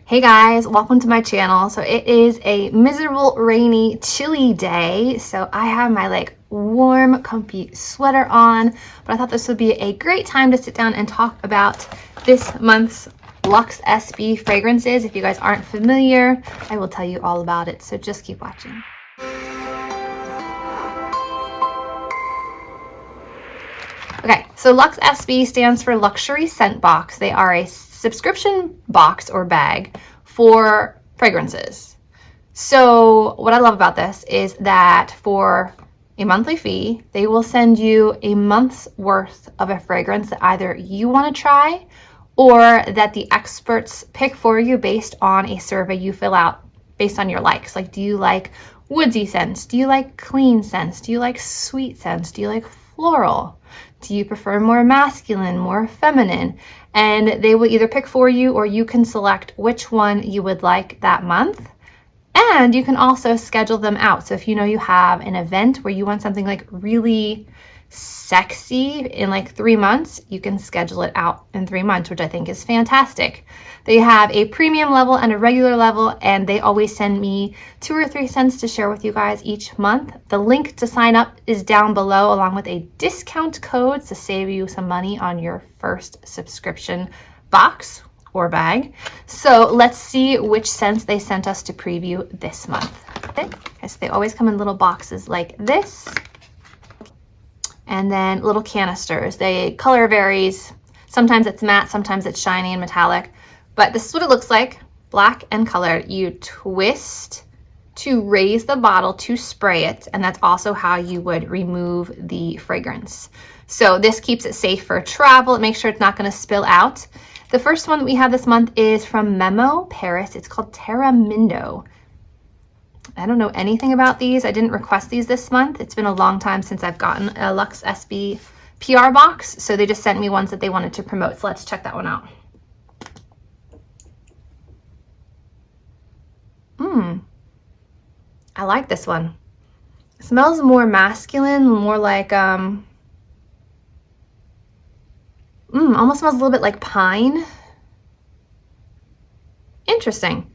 Hey guys, welcome to my channel. So it is a miserable, rainy, chilly day. So I have my warm, comfy sweater on, but I thought this would be a great time to sit down and talk about this month's Lux SB fragrances. If you guys aren't familiar, I will tell you all about it. So just keep watching. Okay, so Lux SB stands for Luxury Scent Box. They are a subscription box or bag for fragrances. So what I love about this is that for a monthly fee, they will send you a month's worth of a fragrance that either you want to try or that the experts pick for you based on a survey you fill out based on your likes. Like, do you like woodsy scents? Do you like clean scents? Do you like sweet scents? Do you like floral? Do you prefer more masculine, more feminine? And they will either pick for you or you can select which one you would like that month. And you can also schedule them out. So if you know you have an event where you want something like really sexy in 3 months, you can schedule it out in 3 months, which I think is fantastic. They have a premium level and a regular level, and they always send me 2 or 3 scents to share with you guys each month. The link to sign up is down below, along with a discount code to save you some money on your first subscription box or bag. So let's see which scents they sent us to preview this month. Okay, so they always come in little boxes like this, and then little canisters. The color varies. Sometimes it's matte, sometimes it's shiny and metallic, but this is what it looks like, black and colored. You twist to raise the bottle to spray it, and that's also how you would remove the fragrance. So this keeps it safe for travel. It makes sure it's not going to spill out. The first one that we have this month is from Memo Paris. It's called Terramindo. I don't know anything about these. I didn't request these this month. It's been a long time since I've gotten a Lux SB PR box, so they just sent me ones that they wanted to promote. So let's check that one out. I like this one. It smells more masculine, more like almost smells a little bit like pine. Interesting.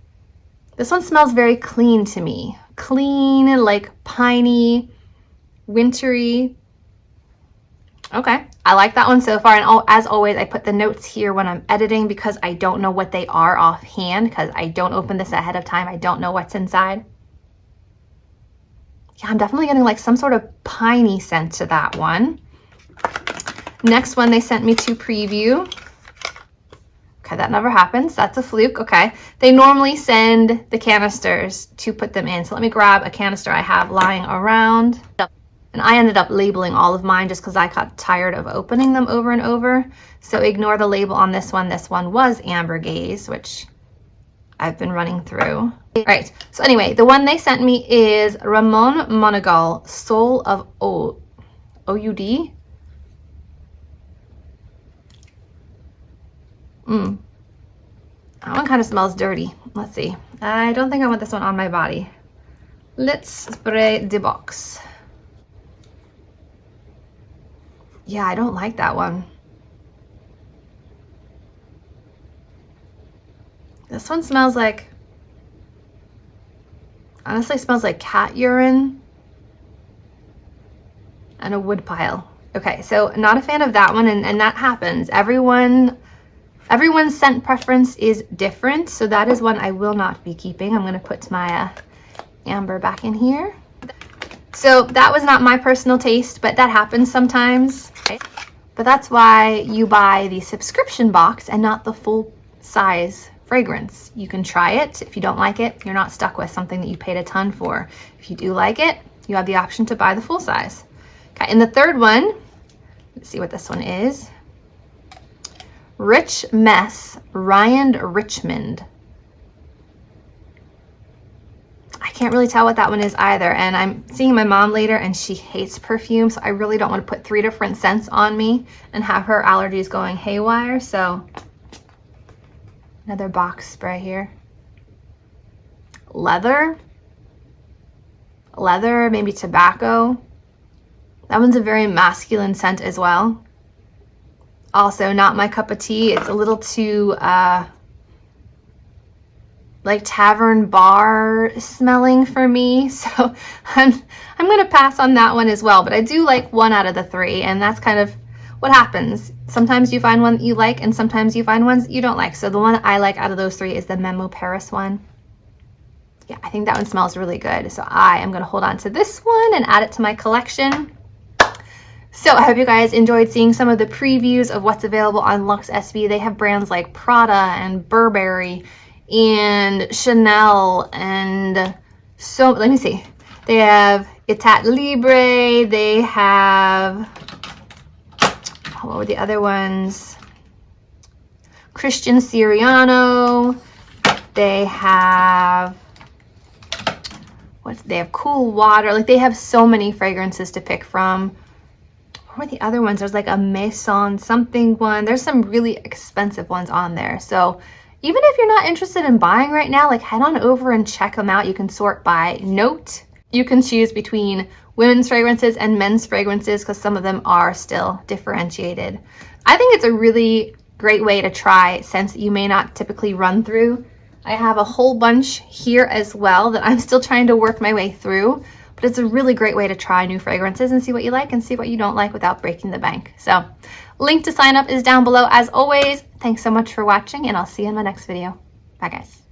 This one smells very clean to me. Clean, like piney, wintry. Okay, I like that one so far. And as always, I put the notes here when I'm editing because I don't know what they are offhand, because I don't open this ahead of time. I don't know what's inside. Yeah, I'm definitely getting some sort of piney scent to that one. Next one they sent me to preview. Okay, that never happens. That's a fluke. Okay, they normally send the canisters to put them in. So let me grab a canister I have lying around. And I ended up labeling all of mine just because I got tired of opening them over and over. So ignore the label on this one. This one was Amber Gaze, which I've been running through. All right, so anyway, the one they sent me is Ramon Monegal, Soul of OUD. That one kind of smells dirty. Let's see. I don't think I want this one on my body. Let's spray the box. Yeah, I don't like that one. This one smells like, honestly, smells like cat urine and a wood pile. Okay, so not a fan of that one, and that happens. Everyone's scent preference is different, so that is one I will not be keeping. I'm going to put my amber back in here. So that was not my personal taste, but that happens sometimes. Okay. But that's why you buy the subscription box and not the full size fragrance. You can try it. If you don't like it, you're not stuck with something that you paid a ton for. If you do like it, you have the option to buy the full size. Okay, and the third one, let's see what this one is. Rich Mess, Ryan Richmond. I can't really tell what that one is either, and I'm seeing my mom later and she hates perfume, so I really don't want to put 3 different scents on me and have her allergies going haywire. So another box spray here. Leather, maybe tobacco. That one's a very masculine scent as well. Also not my cup of tea. It's a little too like tavern bar smelling for me. So I'm going to pass on that one as well. But I do like 1 out of the 3, and that's kind of what happens. Sometimes you find one that you like, and sometimes you find ones that you don't like. So the one that I like out of those 3 is the Memo Paris one. Yeah, I think that one smells really good. So I am going to hold on to this one and add it to my collection. So I hope you guys enjoyed seeing some of the previews of what's available on Lux SB. They have brands like Prada and Burberry and Chanel and so, let me see. They have Etat Libre. They have, what were the other ones? Christian Siriano. They have, they have Cool Water. Like, they have so many fragrances to pick from. What were the other ones? There's like a Maison something one. There's some really expensive ones on there. So even if you're not interested in buying right now, like, head on over and check them out. You can sort by note. You can choose between women's fragrances and men's fragrances because some of them are still differentiated. I think it's a really great way to try scents that you may not typically run through. I have a whole bunch here as well that I'm still trying to work my way through. But it's a really great way to try new fragrances and see what you like and see what you don't like without breaking the bank. So, link to sign up is down below as always. Thanks so much for watching, and I'll see you in my next video. Bye, guys.